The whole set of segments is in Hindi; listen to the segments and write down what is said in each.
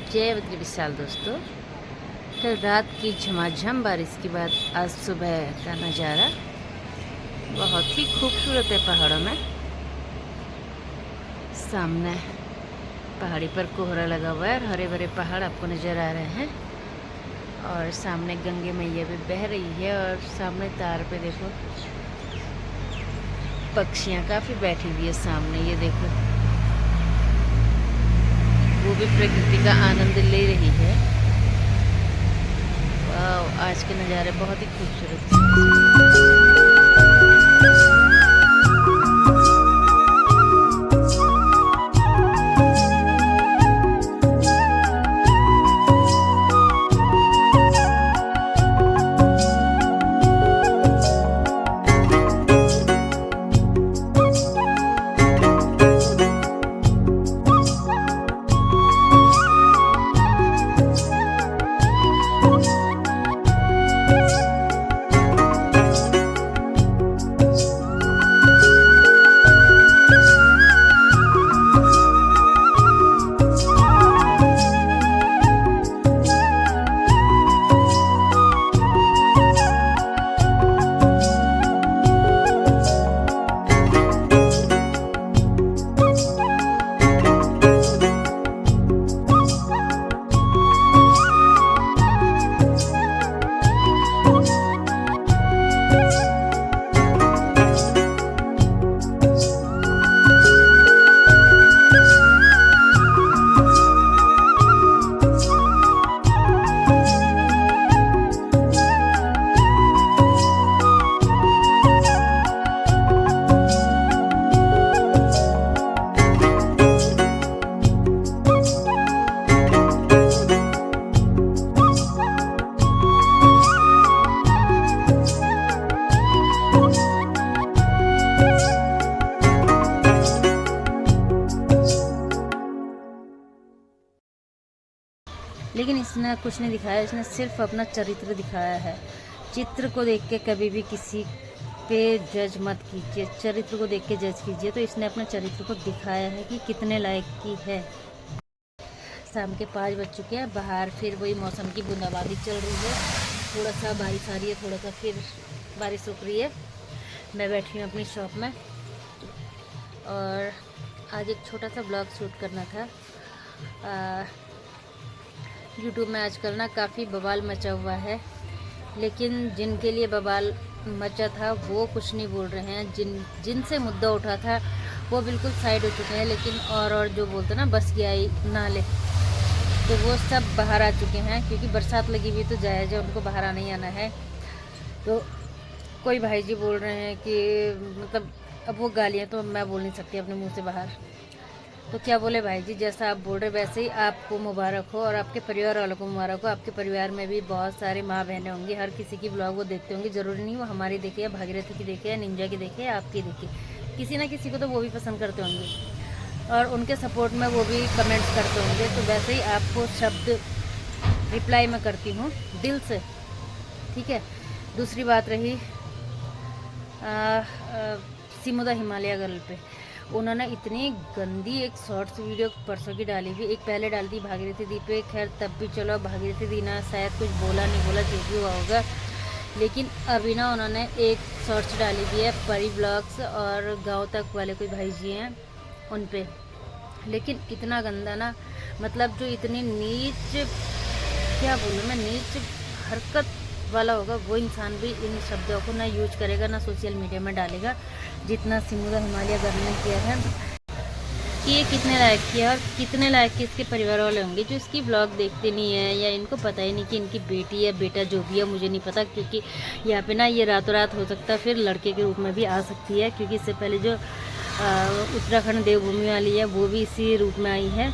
जय बद्री विशाल दोस्तों। कल रात की झमाझम बारिश के बाद आज सुबह का नज़ारा बहुत ही खूबसूरत है। पहाड़ों में सामने पहाड़ी पर कोहरा लगा हुआ है और हरे भरे पहाड़ आपको नज़र आ रहे हैं और सामने गंगे मैया भी बह रही है और सामने तार पे देखो पक्षियाँ काफ़ी बैठी हुई है सामने। ये देखो वो भी प्रकृति का आनंद ले रही है। वाह, आज के नज़ारे बहुत ही खूबसूरत हैं। लेकिन इसने कुछ नहीं दिखाया, इसने सिर्फ अपना चरित्र दिखाया है। चित्र को देख के कभी भी किसी पे जज मत कीजिए, चरित्र को देख के जज कीजिए। तो इसने अपने चरित्र को दिखाया है कि कितने लायक की है। शाम के 5 बज चुके हैं, बाहर फिर वही मौसम की बूंदाबांदी चल रही है। थोड़ा सा बारिश आ रही है, थोड़ा सा फिर बारिश रुक रही है। मैं बैठी हूँ अपनी शॉप में और आज एक छोटा सा ब्लॉग शूट करना था। यूट्यूब में आजकल ना काफ़ी बवाल मचा हुआ है, लेकिन जिनके लिए बवाल मचा था वो कुछ नहीं बोल रहे हैं। जिनसे मुद्दा उठा था वो बिल्कुल साइड हो चुके हैं, लेकिन और जो बोलते ना बस गया नाले, तो वो सब बाहर आ चुके हैं। क्योंकि बरसात लगी हुई तो जायज़ है, उनको बाहर आना ही आना है। तो कोई भाई जी बोल रहे हैं कि मतलब अब वो गालियाँ तो मैं बोल नहीं सकती अपने मुँह से बाहर, तो क्या बोले भाई जी, जैसा आप बोल रहे वैसे ही आपको मुबारक हो और आपके परिवार वालों को मुबारक हो। आपके परिवार में भी बहुत सारे माँ बहनें होंगी, हर किसी की ब्लॉग वो देखते होंगे। ज़रूरी नहीं वो हमारी देखे या भागीरथी की देखे या निंजा की देखे या आपकी देखे, किसी ना किसी को तो वो भी पसंद करते होंगे और उनके सपोर्ट में वो भी कमेंट्स करते होंगे। तो वैसे ही आपको शब्द रिप्लाई मैं करती हूँ दिल से, ठीक है। दूसरी बात रही सिमुदा हिमालय गर्ल पे, उन्होंने इतनी गंदी एक शॉर्ट्स वीडियो परसों की डाली हुई। एक पहले डाली थी भागीरथी दी पे, खैर तब भी चलो, भागीरथी दी ना शायद कुछ बोला नहीं बोला जो भी हुआ होगा। लेकिन अभी ना उन्होंने एक शॉर्ट्स डाली हुई है परी ब्लॉग्स और गांव तक वाले कोई भाई जी हैं उन पे। लेकिन इतना गंदा ना, मतलब जो इतनी नीच, क्या बोलूँ मैं, नीच हरकत वाला होगा वो इंसान भी इन शब्दों को ना यूज करेगा, ना सोशल मीडिया में डालेगा, जितना सिमुदा हिमालय गर्ल ने किया है। कि ये कितने लायक किया और कितने लायक के इसके परिवार वाले होंगे जो इसकी ब्लॉग देखते नहीं है या इनको पता ही नहीं कि इनकी बेटी या बेटा जो भी है, मुझे नहीं पता। क्योंकि यहाँ पे ना ये रातों रात हो सकता है फिर लड़के के रूप में भी आ सकती है, क्योंकि इससे पहले जो उत्तराखंड देवभूमि वाली है वो भी इसी रूप में आई है।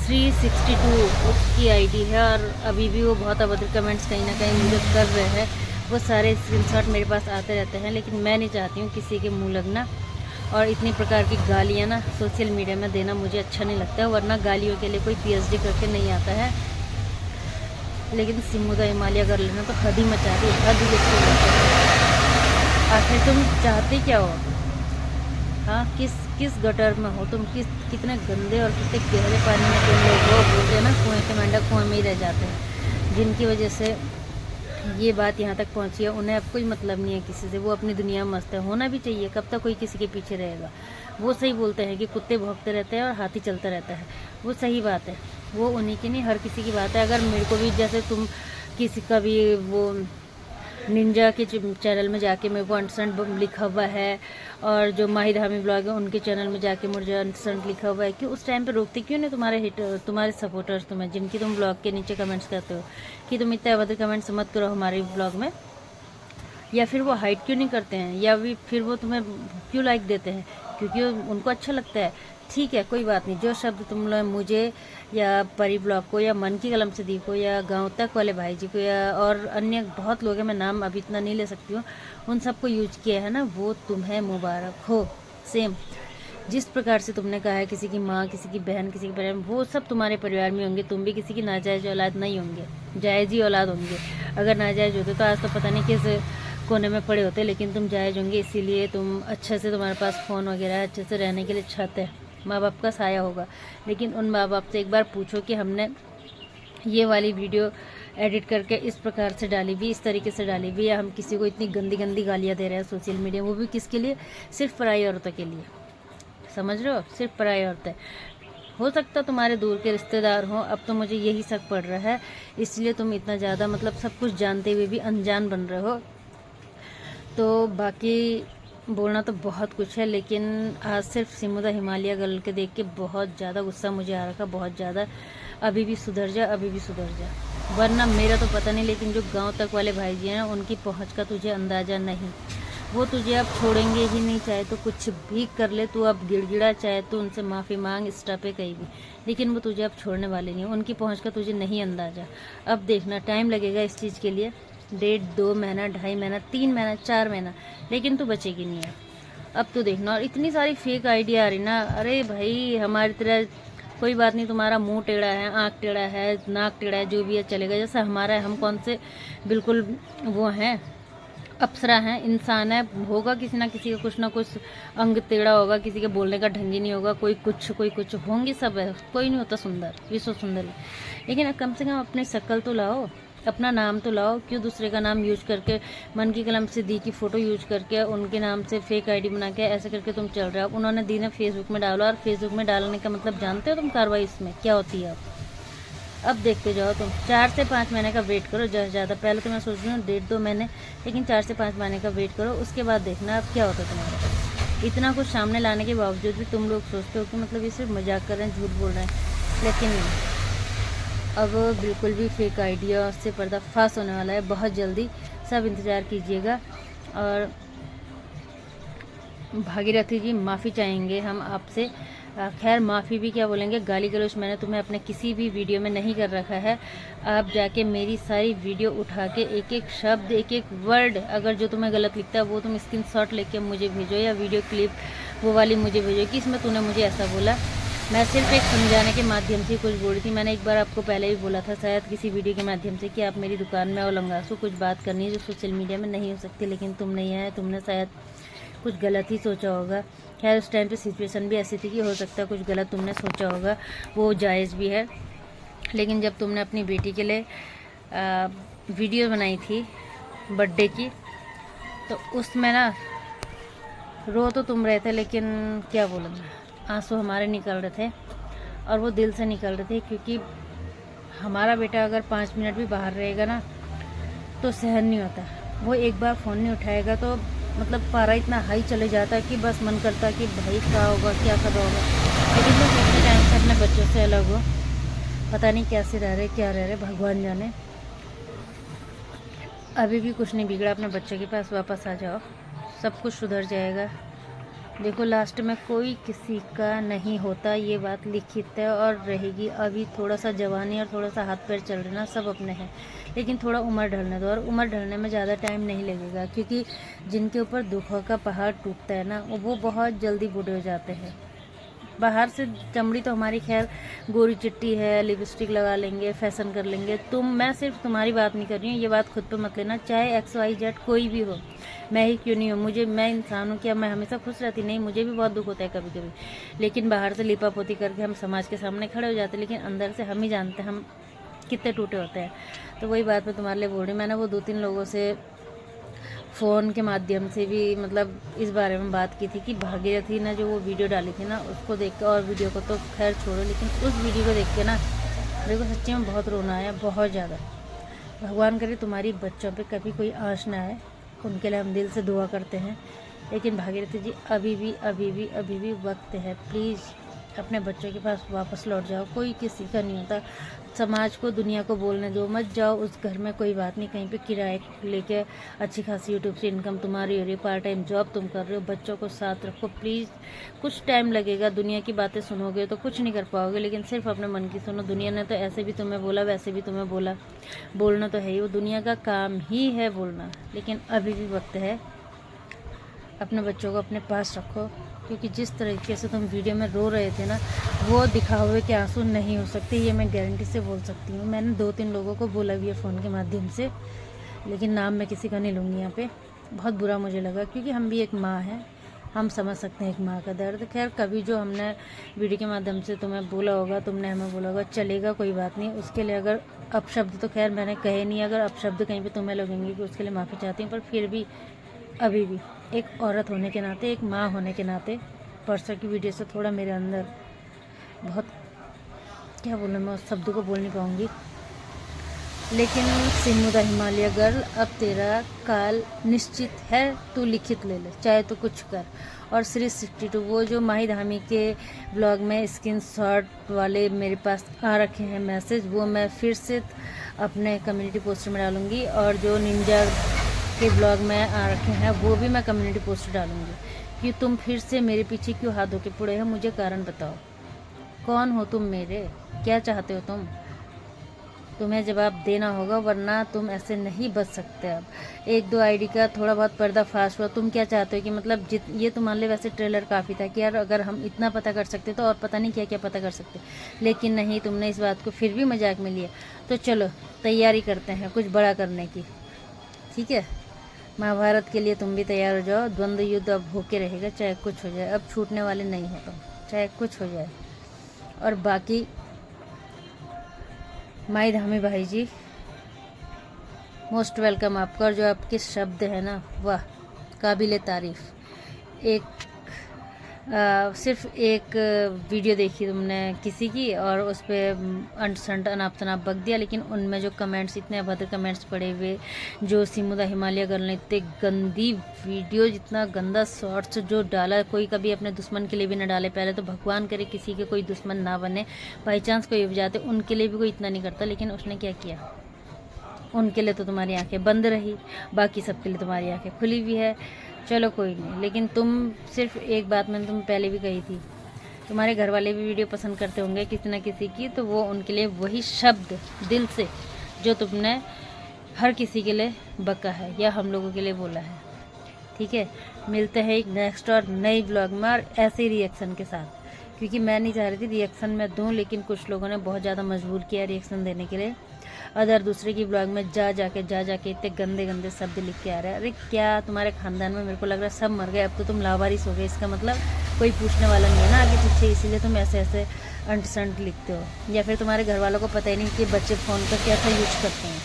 362 उसकी आईडी है और अभी भी वो बहुत अभद्र कमेंट्स कहीं ना कहीं मुझे कर रहे हैं। वो सारे स्क्रीनशॉट मेरे पास आते रहते हैं, लेकिन मैं नहीं चाहती हूँ किसी के मुंह लगना और इतनी प्रकार की गालियाँ ना सोशल मीडिया में देना मुझे अच्छा नहीं लगता है। वरना गालियों के लिए कोई पीएचडी करके नहीं आता है। लेकिन सिमुदा हिमालय गर्ल ने तो हद ही मचा दी, हद ही। आखिर तुम चाहते क्या हो? हाँ, किस गटर में हो, तुम कितने गंदे और कितने गहरे पानी में तुम लोग हो। बोलते हैं ना, कुएँ के मेंढक कुएँ में ही रह जाते हैं। जिनकी वजह से ये बात यहाँ तक पहुँची है, उन्हें अब कोई मतलब नहीं है किसी से, वो अपनी दुनिया में मस्त है। होना भी चाहिए, कब तक कोई किसी के पीछे रहेगा। वो सही बोलते हैं कि कुत्ते भौंकते रहते हैं और हाथी चलता रहता है, वो सही बात है। वो उन्हीं की नहीं, हर किसी की बात है। अगर मेरे को भी, जैसे तुम किसी का भी वो निंजा के चैनल में जाके मेरे को अंडरस्टैंड लिखा हुआ है, और जो माहिर हामी ब्लॉग है उनके चैनल में जाके मुझे अंडरस्टैंड लिखा हुआ है, कि उस टाइम पे रोकते क्यों नहीं तुम्हारे तुम्हारे सपोर्टर्स, तुम्हें जिनकी तुम ब्लॉग के नीचे कमेंट्स करते हो कि तुम इतने अभद्र कमेंट्स मत करो हमारे ब्लॉग में, या फिर वो हाइड क्यों नहीं करते हैं, या फिर वो तुम्हें क्यों लाइक देते हैं, क्योंकि उनको अच्छा लगता है। ठीक है, कोई बात नहीं। जो शब्द तुम लोग मुझे या परी ब्लॉग को या मन की कलम से दी को या गांव तक वाले भाई जी को या और अन्य बहुत लोग हैं, मैं नाम अभी इतना नहीं ले सकती हूँ, उन सबको यूज किया है ना, वो तुम्हें मुबारक हो। सेम जिस प्रकार से तुमने कहा है किसी की माँ, किसी की बहन, किसी की बहन, वो सब तुम्हारे परिवार में होंगे। तुम भी किसी की नाजायज औलाद नहीं होंगे, जायज़ ही औलाद होंगे। अगर नाजायज होते तो आज तो पता नहीं किस कोने में पड़े होते, लेकिन तुम जायज़ होंगे, इसीलिए तुम अच्छे से, तुम्हारे पास फ़ोन वगैरह है, अच्छे से रहने के लिए छत है, माँ बाप का साया होगा। लेकिन उन माँ बाप से एक बार पूछो कि हमने ये वाली वीडियो एडिट करके इस प्रकार से डाली भी, इस तरीके से डाली भी, या हम किसी को इतनी गंदी गंदी गालियाँ दे रहे हैं सोशल मीडिया, वो भी किसके लिए, सिर्फ पराई औरतों के लिए। समझ रहे हो, सिर्फ पराई औरतें। हो सकता तुम्हारे दूर के रिश्तेदार हों, अब तो मुझे यही शक पड़ रहा है, इसलिए तुम इतना ज़्यादा मतलब सब कुछ जानते हुए भी अनजान बन रहे हो। तो बाकी बोलना तो बहुत कुछ है, लेकिन आज सिर्फ सिमू द हिमालय गर्ल के देख के बहुत ज़्यादा गुस्सा मुझे आ रखा, बहुत ज़्यादा। अभी भी सुधर जा, अभी भी सुधर जा, वरना मेरा तो पता नहीं, लेकिन जो गांव तक वाले भाई जी हैं उनकी पहुंच का तुझे अंदाज़ा नहीं। वो तुझे अब छोड़ेंगे ही नहीं, चाहे तो कुछ भी कर ले तू, अब गिड़गिड़ा, चाहे तो उनसे माफ़ी मांग, इंस्टा पे कहीं भी, लेकिन वो तुझे अब छोड़ने वाले नहीं। उनकी पहुँच का तुझे नहीं अंदाज़ा। अब देखना, टाइम लगेगा इस चीज़ के लिए, 1.5 2 महीना, 2.5 महीना, 3 महीना, 4 महीना, लेकिन तू बचेगी नहीं है। अब तो देखना। और इतनी सारी फेक आइडिया आ रही ना, अरे भाई हमारी तरह कोई बात नहीं, तुम्हारा मुंह टेढ़ा है, आँख टेढ़ा है, नाक टेढ़ा है, जो भी है चलेगा, जैसा हमारा है। हम कौन से बिल्कुल वो हैं, अप्सरा हैं, इंसान है। होगा किसी ना किसी का कुछ ना कुछ अंग टेढ़ा होगा, किसी के बोलने का ढंग ही नहीं होगा, कोई कुछ होंगे, सब है, कोई नहीं होता सुंदर, विश्व सुंदरी। लेकिन कम से कम अपनी शक्ल तो लाओ, अपना नाम तो लाओ। क्यों दूसरे का नाम यूज करके, मन की कलम से दी की फ़ोटो यूज करके, उनके नाम से फेक आईडी बना के ऐसे करके तुम चल रहे हो। उन्होंने दी ने फेसबुक में डालो, और फेसबुक में डालने का मतलब जानते हो तुम कार्रवाई इसमें क्या होती है। अब देखते जाओ तुम, 4 से 5 महीने का वेट करो ज़्यादा। पहले तो मैं सोच रही हूँ 1.5 2 महीने, लेकिन 4 से 5 महीने का वेट करो, उसके बाद देखना अब क्या होता है तुम्हारा। इतना कुछ सामने लाने के बावजूद भी तुम लोग सोचते हो कि मतलब ये सिर्फ मजाक कर रहे हैं, झूठ बोल रहे हैं, लेकिन नहीं। अब बिल्कुल भी फेक आइडिया से पर्दाफाश होने वाला है बहुत जल्दी, सब इंतज़ार कीजिएगा। और भागीरथी जी, माफ़ी चाहेंगे हम आपसे। खैर माफ़ी भी क्या बोलेंगे, गाली गलौज मैंने तुम्हें अपने किसी भी वीडियो में नहीं कर रखा है। आप जाके मेरी सारी वीडियो उठा के एक एक शब्द, एक एक वर्ड अगर जो तुम्हें गलत लिखता है वो तुम स्क्रीनशॉट लेके मुझे भेजो, या वीडियो क्लिप वो वाली मुझे भेजो कि इसमें तूने मुझे ऐसा बोला। मैं सिर्फ एक समझाने के माध्यम से कुछ बोल रही थी। मैंने एक बार आपको पहले भी बोला था शायद किसी वीडियो के माध्यम से कि आप मेरी दुकान में आओ लंगासू, कुछ बात करनी है जो सोशल मीडिया में नहीं हो सकती, लेकिन तुम नहीं आए, तुमने शायद कुछ गलत ही सोचा होगा। खैर उस टाइम पे सिचुएशन भी ऐसी थी कि हो सकता है कुछ गलत तुमने सोचा होगा, वो जायज़ भी है। लेकिन जब तुमने अपनी बेटी के लिए वीडियो बनाई थी बर्थडे की, तो उसमें ना रो तो तुम रहे थे, लेकिन क्या बोलूँ मैं, आंसू हमारे निकल रहे थे, और वो दिल से निकल रहे थे, क्योंकि हमारा बेटा अगर 5 मिनट भी बाहर रहेगा ना तो सहन नहीं होता। वो एक बार फ़ोन नहीं उठाएगा तो मतलब पारा इतना हाई चले जाता है कि बस मन करता है कि भाई क्या होगा, क्या कर रहा होगा। लेकिन वो कितने टाइम से अपने बच्चों से अलग हो, पता नहीं कैसे रह रहे, क्या रह रहे, भगवान जाने। अभी भी कुछ नहीं बिगड़ा, अपने बच्चों के पास वापस आ जाओ, सब कुछ सुधर जाएगा। देखो लास्ट में कोई किसी का नहीं होता, ये बात लिखित है और रहेगी। अभी थोड़ा सा जवानी और थोड़ा सा हाथ पैर चल रहे ना, सब अपने हैं, लेकिन थोड़ा उम्र ढलने दो। और उम्र ढलने में ज़्यादा टाइम नहीं लगेगा, क्योंकि जिनके ऊपर दुखों का पहाड़ टूटता है ना, वो बहुत जल्दी बूढ़े हो जाते हैं। बाहर से चमड़ी तो हमारी खैर गोरी चिट्टी है, लिपस्टिक लगा लेंगे, फैशन कर लेंगे। मैं सिर्फ तुम्हारी बात नहीं कर रही हूँ, ये बात खुद पे मत लेना, चाहे XYZ कोई भी हो, मैं ही क्यों नहीं हूँ, मैं इंसान हूँ, क्या मैं हमेशा खुश रहती? नहीं, मुझे भी बहुत दुख होता है कभी कभी, लेकिन बाहर से लिपा पोती करके हम समाज के सामने खड़े हो जाते हैं, लेकिन अंदर से हम ही जानते हैं हम कितने टूटे होते हैं। तो वही बात मैं तुम्हारे लिए बोल रही हूँ। मैंने वो 2-3 लोगों से फ़ोन के माध्यम से भी मतलब इस बारे में बात की थी कि भागीरथी ने जो वो वीडियो डाली थी ना, उसको देख के, और वीडियो को तो खैर छोड़ो, लेकिन उस वीडियो को देख के ना मेरे को सच्ची में बहुत रोना आया, बहुत ज़्यादा। भगवान करे तुम्हारी बच्चों पे कभी कोई आँच ना आए, उनके लिए हम दिल से दुआ करते हैं। लेकिन भागीरथी जी अभी भी वक्त है, प्लीज़ अपने बच्चों के पास वापस लौट जाओ। कोई किसी का नहीं होता, समाज को, दुनिया को बोलने दो, मत जाओ उस घर में, कोई बात नहीं, कहीं पे किराए लेके अच्छी खासी यूट्यूब से इनकम तुम्हारी हो रही है, पार्ट टाइम जॉब तुम कर रहे हो, बच्चों को साथ रखो प्लीज़। कुछ टाइम लगेगा, दुनिया की बातें सुनोगे तो कुछ नहीं कर पाओगे, लेकिन सिर्फ अपने मन की सुनो। दुनिया ने तो ऐसे भी तुम्हें बोला, वैसे भी तुम्हें बोला, बोलना तो है ही, वो दुनिया का काम ही है बोलना। लेकिन अभी भी वक्त है, अपने बच्चों को अपने पास रखो, क्योंकि जिस तरीके से तुम वीडियो में रो रहे थे ना, वो दिखावे के आंसू नहीं हो सकते, ये मैं गारंटी से बोल सकती हूँ। मैंने 2-3 लोगों को बोला भी है फ़ोन के माध्यम से, लेकिन नाम मैं किसी का नहीं लूँगी यहाँ पे। बहुत बुरा मुझे लगा, क्योंकि हम भी एक माँ हैं, हम समझ सकते हैं एक माँ का दर्द। खैर कभी जो हमने वीडियो के माध्यम से तुम्हें बोला होगा, तुमने हमें बोला होगा, चलेगा, कोई बात नहीं। उसके लिए अगर अपशब्द तो खैर मैंने कहे नहीं, अगर अपशब्द कहीं पर तुम्हें लगेंगे कि उसके लिए माफ़ी चाहती हूँ, पर फिर भी अभी भी एक औरत होने के नाते, एक माँ होने के नाते, परसों की वीडियो से थोड़ा मेरे अंदर बहुत, क्या बोलूँ, मैं उस शब्द को बोल नहीं पाऊँगी। लेकिन सिमू द हिमालय गर्ल, अब तेरा काल निश्चित है, तू लिखित ले ले, चाहे तो कुछ कर। और श्री 62 वो जो माही धामी के ब्लॉग में स्क्रीनशॉट वाले मेरे पास आ रखे हैं मैसेज, वो मैं फिर से अपने कम्युनिटी पोस्ट में डालूँगी, और जो निंजा के ब्लॉग में आ रखे हैं वो भी मैं कम्युनिटी पोस्ट डालूँगी। कि तुम फिर से मेरे पीछे क्यों हाथ धो के पड़े हो, मुझे कारण बताओ, कौन हो तुम मेरे, क्या चाहते हो तुम? तुम्हें जवाब देना होगा, वरना तुम ऐसे नहीं बच सकते। अब 1-2 आईडी का थोड़ा बहुत पर्दाफाश हुआ, तुम क्या चाहते हो कि मतलब ये तुम्हारे लिए वैसे ट्रेलर काफ़ी था कि यार अगर हम इतना पता कर सकते तो और पता नहीं क्या क्या पता कर सकते, लेकिन नहीं, तुमने इस बात को फिर भी मजाक में लिया। तो चलो तैयारी करते हैं कुछ बड़ा करने की, ठीक है? महाभारत के लिए तुम भी तैयार हो जाओ, द्वंद्व युद्ध अब होके रहेगा, चाहे कुछ हो जाए, अब छूटने वाले नहीं हो तुम, चाहे कुछ हो जाए। और बाकी माई धामी भाई जी, मोस्ट वेलकम आपका, और जो आपके शब्द है ना, वाह, काबिल तारीफ़। सिर्फ एक वीडियो देखी तुमने किसी की, और उस पर अंट संट अनाप शनाप बक दिया, लेकिन उनमें जो कमेंट्स, इतने अभद्र कमेंट्स पड़े हुए, जो सिमू द हिमालय गर्ल ने इतने गंदी वीडियो, जितना गंदा शॉर्ट्स जो डाला, कोई कभी अपने दुश्मन के लिए भी ना डाले। पहले तो भगवान करे किसी के कोई दुश्मन ना बने, बाई चांस कोई उब जाते, उनके लिए भी कोई इतना नहीं करता, लेकिन उसने क्या किया, उनके लिए तो तुम्हारी आंखें बंद रही, बाकी सबके लिए तुम्हारी आंखें खुली भी है। चलो कोई नहीं, लेकिन तुम सिर्फ एक बात मैंने तुम्हें पहले भी कही थी, तुम्हारे घर वाले भी वीडियो पसंद करते होंगे किसी न किसी की, तो वो उनके लिए वही शब्द दिल से जो तुमने हर किसी के लिए बका है या हम लोगों के लिए बोला है, ठीक है? मिलते हैं एक नेक्स्ट और नई ब्लॉग में, और ऐसे ही रिएक्शन के साथ, क्योंकि मैं नहीं चाह रही थी रिएक्शन में दूँ, लेकिन कुछ लोगों ने बहुत ज़्यादा मजबूर किया रिएक्शन देने के लिए। अदर दूसरे की ब्लॉग में जा जाके इतने गंदे गंदे शब्द लिख के आ रहे हैं। अरे क्या तुम्हारे खानदान में, मेरे को लग रहा है सब मर गए, अब तो तुम लावारिस हो गए, इसका मतलब कोई पूछने वाला नहीं है ना आगे पीछे, इसीलिए तुम ऐसे ऐसे अंट संट लिखते हो, या फिर तुम्हारे घर वालों को पता ही नहीं कि बच्चे फ़ोन का कैसा यूज करते हैं।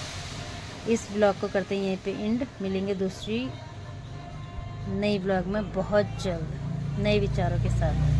इस ब्लॉग को करते हैं यहीं पे एंड, मिलेंगे दूसरी नई ब्लॉग में बहुत जल्द नए विचारों के साथ।